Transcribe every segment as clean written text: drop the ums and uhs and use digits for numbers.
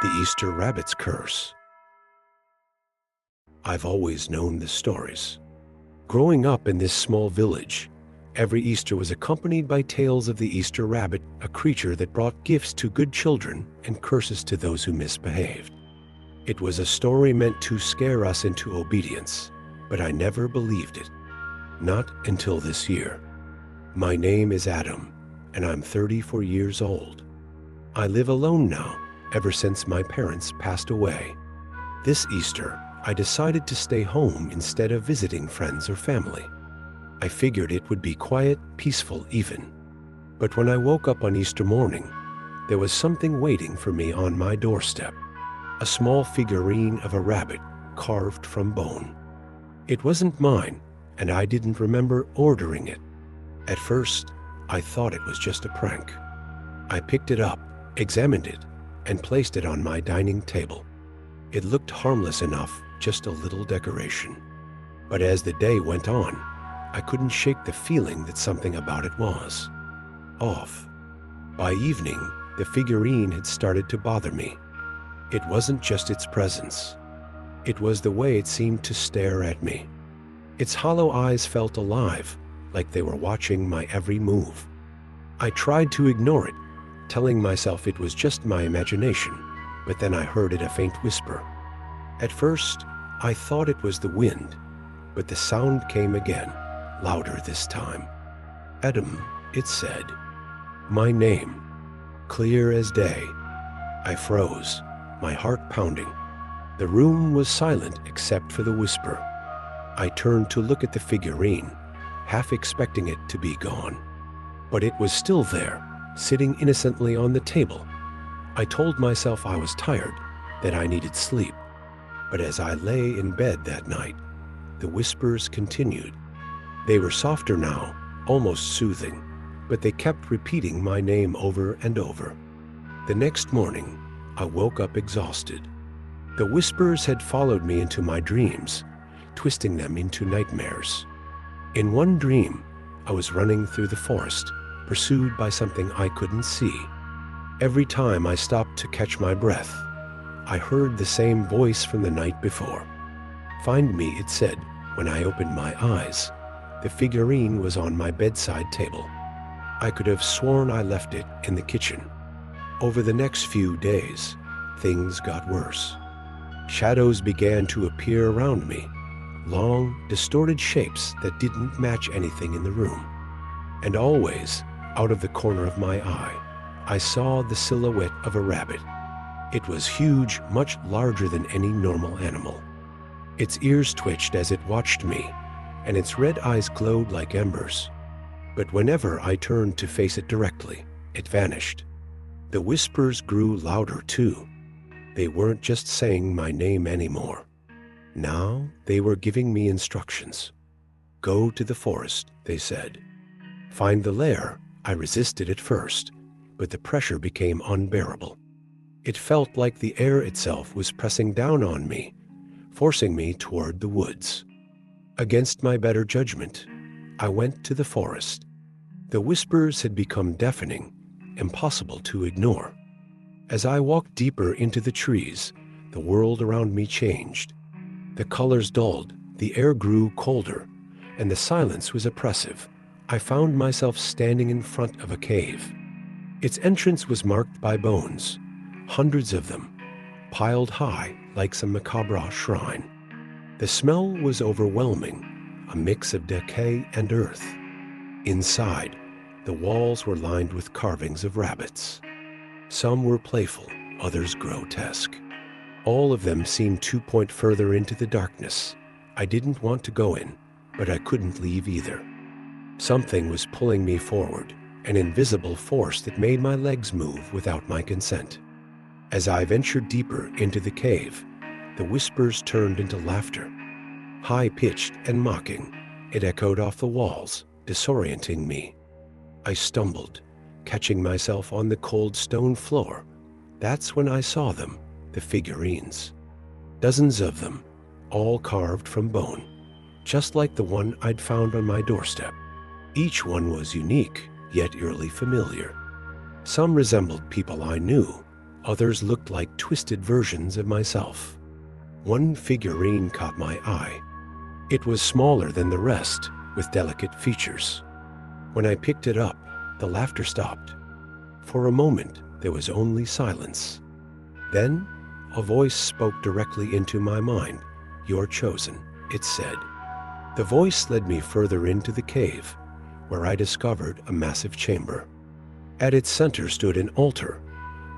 The Easter Rabbit's Curse. I've always known the stories. Growing up in this small village, every Easter was accompanied by tales of the Easter rabbit, a creature that brought gifts to good children and curses to those who misbehaved. It was a story meant to scare us into obedience, but I never believed it. Not until this year. My name is Adam, and I'm 34 years old. I live alone now, ever since my parents passed away. This Easter, I decided to stay home instead of visiting friends or family. I figured it would be quiet, peaceful even. But when I woke up on Easter morning, there was something waiting for me on my doorstep. A small figurine of a rabbit carved from bone. It wasn't mine, and I didn't remember ordering it. At first, I thought it was just a prank. I picked it up, examined it, and placed it on my dining table. It looked harmless enough, just a little decoration. But as the day went on, I couldn't shake the feeling that something about it was off. By evening, the figurine had started to bother me. It wasn't just its presence. It was the way it seemed to stare at me. Its hollow eyes felt alive, like they were watching my every move. I tried to ignore it, telling myself it was just my imagination, but then I heard it a faint whisper. At first, I thought it was the wind, but the sound came again, louder this time. Adam, it said. My name, clear as day. I froze, my heart pounding. The room was silent except for the whisper. I turned to look at the figurine, half expecting it to be gone. But it was still there, sitting innocently on the table. I told myself I was tired, that I needed sleep. But as I lay in bed that night, the whispers continued. They were softer now, almost soothing, but they kept repeating my name over and over. The next morning, I woke up exhausted. The whispers had followed me into my dreams, twisting them into nightmares. In one dream, I was running through the forest, pursued by something I couldn't see. Every time I stopped to catch my breath, I heard the same voice from the night before. Find me, it said, when I opened my eyes. The figurine was on my bedside table. I could have sworn I left it in the kitchen. Over the next few days, things got worse. Shadows began to appear around me, long, distorted shapes that didn't match anything in the room. And always, out of the corner of my eye, I saw the silhouette of a rabbit. It was huge, much larger than any normal animal. Its ears twitched as it watched me, and its red eyes glowed like embers. But whenever I turned to face it directly, it vanished. The whispers grew louder too. They weren't just saying my name anymore. Now they were giving me instructions. Go to the forest, they said. Find the lair. I resisted at first, but the pressure became unbearable. It felt like the air itself was pressing down on me, forcing me toward the woods. Against my better judgment, I went to the forest. The whispers had become deafening, impossible to ignore. As I walked deeper into the trees, the world around me changed. The colors dulled, the air grew colder, and the silence was oppressive. I found myself standing in front of a cave. Its entrance was marked by bones, hundreds of them, piled high like some macabre shrine. The smell was overwhelming, a mix of decay and earth. Inside, the walls were lined with carvings of rabbits. Some were playful, others grotesque. All of them seemed to point further into the darkness. I didn't want to go in, but I couldn't leave either. Something was pulling me forward, an invisible force that made my legs move without my consent. As I ventured deeper into the cave, the whispers turned into laughter. High-pitched and mocking, it echoed off the walls, disorienting me. I stumbled, catching myself on the cold stone floor. That's when I saw them, the figurines. Dozens of them, all carved from bone, just like the one I'd found on my doorstep. Each one was unique, yet eerily familiar. Some resembled people I knew, Others looked like twisted versions of myself. One figurine caught my eye. It was smaller than the rest, with delicate features. When I picked it up, the laughter stopped. For a moment, there was only silence. Then, a voice spoke directly into my mind. "You're chosen," it said. The voice led me further into the cave, where I discovered a massive chamber. At its center stood an altar,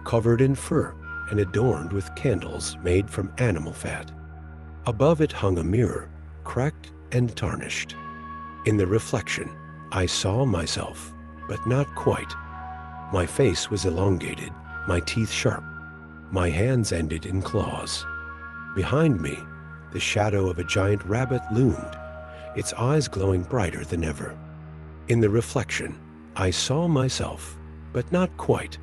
covered in fur and adorned with candles made from animal fat. Above it hung a mirror, cracked and tarnished. In the reflection, I saw myself, but not quite. My face was elongated, my teeth sharp. My hands ended in claws. Behind me, the shadow of a giant rabbit loomed, its eyes glowing brighter than ever. In the reflection, I saw myself, but not quite.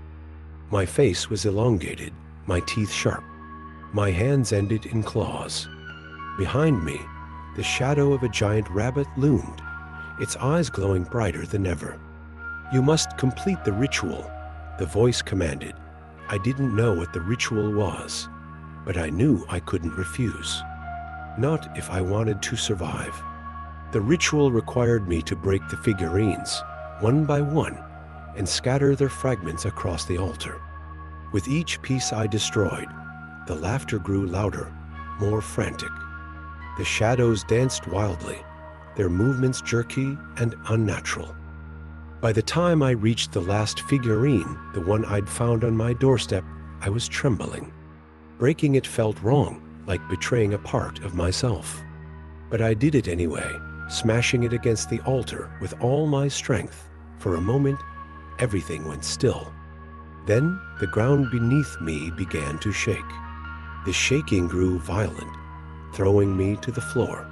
My face was elongated, my teeth sharp. My hands ended in claws. Behind me, the shadow of a giant rabbit loomed, its eyes glowing brighter than ever. "You must complete the ritual," the voice commanded. I didn't know what the ritual was, but I knew I couldn't refuse. Not if I wanted to survive. The ritual required me to break the figurines, one by one, and scatter their fragments across the altar. With each piece I destroyed, the laughter grew louder, more frantic. The shadows danced wildly, their movements jerky and unnatural. By the time I reached the last figurine, the one I'd found on my doorstep, I was trembling. Breaking it felt wrong, like betraying a part of myself. But I did it anyway, smashing it against the altar with all my strength. For a moment, everything went still. Then the ground beneath me began to shake. The shaking grew violent, throwing me to the floor.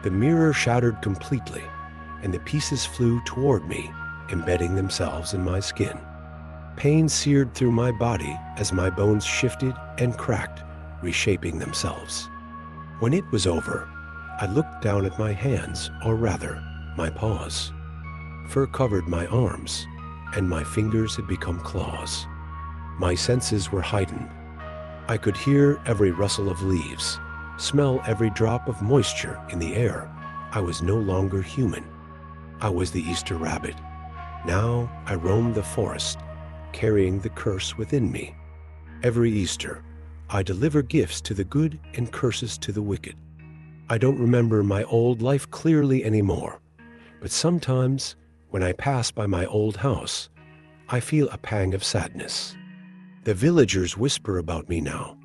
The mirror shattered completely, and the pieces flew toward me, embedding themselves in my skin. Pain seared through my body as my bones shifted and cracked, reshaping themselves. When it was over, I looked down at my hands, or rather, my paws. Fur covered my arms, and my fingers had become claws. My senses were heightened. I could hear every rustle of leaves, smell every drop of moisture in the air. I was no longer human. I was the Easter rabbit. Now I roamed the forest, carrying the curse within me. Every Easter, I deliver gifts to the good and curses to the wicked. I don't remember my old life clearly anymore, but sometimes, when I pass by my old house, I feel a pang of sadness. The villagers whisper about me now,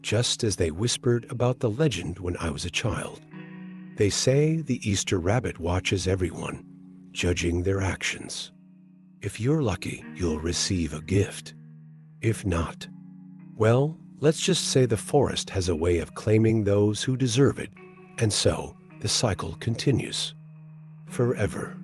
just as they whispered about the legend when I was a child. They say the Easter rabbit watches everyone, judging their actions. If you're lucky, you'll receive a gift. If not, well, let's just say the forest has a way of claiming those who deserve it, and so the cycle continues forever.